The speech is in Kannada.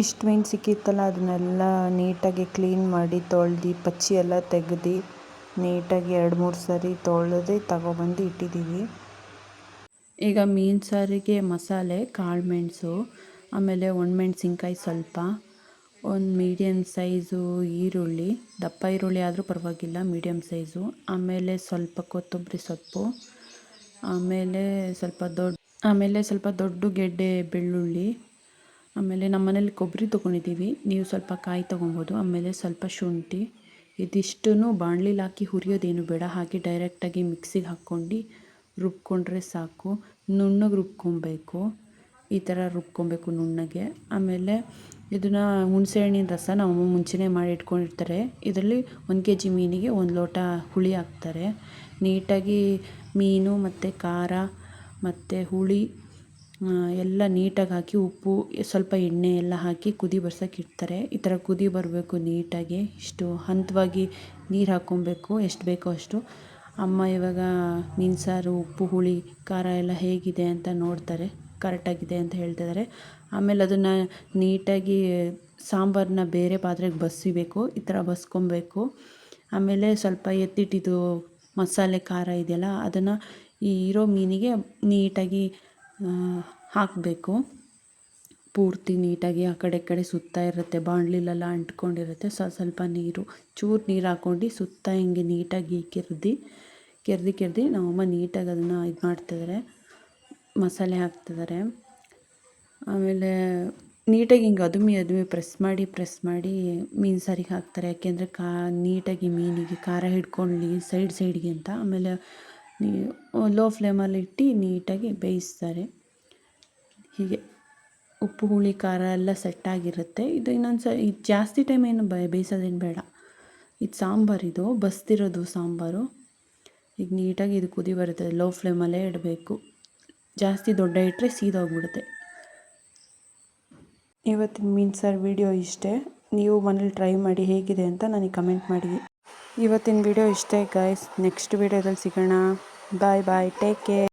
ಇಷ್ಟು ಮೀನು ಸಿಕ್ಕಿತ್ತಲ್ಲ ಅದನ್ನೆಲ್ಲ ನೀಟಾಗಿ ಕ್ಲೀನ್ ಮಾಡಿ ತೊಳ್ದು ಪಚ್ಚಿ ಎಲ್ಲ ತೆಗ್ದು ನೀಟಾಗಿ 2-3 ಸರಿ ತೊಳೆದು ತಗೊಬಂದು ಇಟ್ಟಿದ್ದೀವಿ. ಈಗ ಮೀನು ಸಾರಿಗೆ ಮಸಾಲೆ ಕಾಳು ಮೆಣಸು, ಆಮೇಲೆ ಒಣಮೆಣ್ಸಿನ್ಕಾಯಿ ಸ್ವಲ್ಪ, ಒಂದು ಮೀಡಿಯಮ್ ಸೈಜು ಈರುಳ್ಳಿ, ದಪ್ಪ ಈರುಳ್ಳಿ ಆದರೂ ಪರವಾಗಿಲ್ಲ ಮೀಡಿಯಮ್ ಸೈಜು, ಆಮೇಲೆ ಸ್ವಲ್ಪ ಕೊತ್ತಂಬರಿ ಸೊಪ್ಪು, ಆಮೇಲೆ ಸ್ವಲ್ಪ ದೊಡ್ಡ ಗೆಡ್ಡೆ ಬೆಳ್ಳುಳ್ಳಿ, ಆಮೇಲೆ ನಮ್ಮ ಮನೇಲಿ ಕೊಬ್ಬರಿ ತೊಗೊಂಡಿದ್ದೀವಿ, ನೀವು ಸ್ವಲ್ಪ ಕಾಯಿ ತೊಗೊಬೋದು, ಆಮೇಲೆ ಸ್ವಲ್ಪ ಶುಂಠಿ. ಇದಿಷ್ಟನ್ನು ಬಾಣಲಿಲಿ ಹಾಕಿ ಹುರಿಯೋದೇನು ಬೇಡ, ಹಾಗೆ ಡೈರೆಕ್ಟಾಗಿ ಮಿಕ್ಸಿಗೆ ಹಾಕ್ಕೊಂಡು ರುಬ್ಕೊಂಡ್ರೆ ಸಾಕು. ನುಣ್ಣಗೆ ರುಬ್ಕೊಬೇಕು, ಈ ಥರ ರುಬ್ಕೊಬೇಕು ನುಣ್ಣಗೆ. ಆಮೇಲೆ ಇದನ್ನು ಹುಣಸೆಹಣ್ಣಿನ ರಸ ನಮ್ಮ ಮುಂಚೆನೇ ಮಾಡಿ ಇಟ್ಕೊಂಡಿರ್ತಾರೆ. ಇದರಲ್ಲಿ 1 kg ಮೀನಿಗೆ 1 ಲೋಟ ಹುಳಿ ಹಾಕ್ತಾರೆ. ನೀಟಾಗಿ ಮೀನು ಮತ್ತು ಖಾರ ಮತ್ತು ಹುಳಿ ಎಲ್ಲ ನೀಟಾಗಿ ಹಾಕಿ ಉಪ್ಪು ಸ್ವಲ್ಪ ಎಣ್ಣೆ ಎಲ್ಲ ಹಾಕಿ ಕುದಿ ಬರ್ಸೋಕೆ ಇಡ್ತಾರೆ. ಈ ಥರ ಕುದಿ ಬರಬೇಕು ನೀಟಾಗಿ, ಇಷ್ಟು ಹಂತವಾಗಿ ನೀರು ಹಾಕ್ಕೊಬೇಕು, ಎಷ್ಟು ಬೇಕೋ ಅಷ್ಟು. ಅಮ್ಮ ಇವಾಗ ಮೀನು ಸಾರು ಉಪ್ಪು ಹುಳಿ ಖಾರ ಎಲ್ಲ ಹೇಗಿದೆ ಅಂತ ನೋಡ್ತಾರೆ, ಕರೆಕ್ಟಾಗಿದೆ ಅಂತ ಹೇಳ್ತಿದ್ದಾರೆ. ಆಮೇಲೆ ಅದನ್ನು ನೀಟಾಗಿ ಸಾಂಬಾರನ್ನ ಬೇರೆ ಪಾತ್ರೆಗೆ ಬಸಿಬೇಕು, ಈ ಥರ ಬಸ್ಕೊಬೇಕು. ಆಮೇಲೆ ಸ್ವಲ್ಪ ಎತ್ತಿಟ್ಟಿದ್ದು ಮಸಾಲೆ ಖಾರ ಇದೆಯಲ್ಲ ಅದನ್ನು ಈ ಇರೋ ಮೀನಿಗೆ ನೀಟಾಗಿ ಹಾಕಬೇಕು. ಪೂರ್ತಿ ನೀಟಾಗಿ ಆ ಕಡೆ ಈ ಕಡೆ ಸುತ್ತಾ ಇರುತ್ತೆ, ಬಾಣಲಿಲೆಲ್ಲ ಅಂಟ್ಕೊಂಡಿರುತ್ತೆ. ಸ್ವಲ್ಪ ಚೂರು ನೀರು ಹಾಕ್ಕೊಂಡು ಸುತ್ತ ಹಿಂಗೆ ನೀಟಾಗಿ ಕೆರ್ದು ನಮ್ಮಮ್ಮ ನೀಟಾಗಿ ಅದನ್ನು ಇದು ಮಾಡ್ತಿದ್ದಾರೆ, ಮಸಾಲೆ ಹಾಕ್ತಿದ್ದಾರೆ. ಆಮೇಲೆ ನೀಟಾಗಿ ಹಿಂಗೆ ಅದುಮಿ ಪ್ರೆಸ್ ಮಾಡಿ ಮೀನು ಸಾರಿಗೆ ಹಾಕ್ತಾರೆ. ಯಾಕೆಂದರೆ ನೀಟಾಗಿ ಮೀನಿಗೆ ಖಾರ ಹಿಡ್ಕೊಳ್ಳಿ ಸೈಡ್ಗೆ ಅಂತ. ಆಮೇಲೆ ಲೋ ಫ್ಲೇಮಲ್ಲಿ ಇಟ್ಟು ನೀಟಾಗಿ ಬೇಯಿಸ್ತಾರೆ. ಹೀಗೆ ಉಪ್ಪು ಹುಳಿ ಖಾರ ಎಲ್ಲ ಸೆಟ್ಟಾಗಿರುತ್ತೆ. ಇದು ಇದು ಜಾಸ್ತಿ ಟೈಮ್ ಏನು ಬೇಯಿಸೋದೇನು ಬೇಡ. ಇದು ಸಾಂಬಾರಿದು ಬಸ್ತಿರೋದು ಸಾಂಬಾರು. ಈಗ ನೀಟಾಗಿ ಇದು ಕುದಿ ಬರುತ್ತೆ, ಲೋ ಫ್ಲೇಮಲ್ಲೇ ಇಡಬೇಕು, ಜಾಸ್ತಿ ದೊಡ್ಡ ಇಟ್ಟರೆ ಸೀದೋಗ್ಬಿಡುತ್ತೆ. ಇವತ್ತಿನ ಮೀನು ಸಾರು ವಿಡಿಯೋ ಇಷ್ಟೇ. ನೀವು ಮನೇಲಿ ಟ್ರೈ ಮಾಡಿ ಹೇಗಿದೆ ಅಂತ ನನಗೆ ಕಮೆಂಟ್ ಮಾಡಿ. ಇವತ್ತಿನ ವಿಡಿಯೋ ಇಷ್ಟೇ ಗೈಸ್, ನೆಕ್ಸ್ಟ್ ವಿಡಿಯೋದಲ್ಲಿ ಸಿಗೋಣ. Bye take care.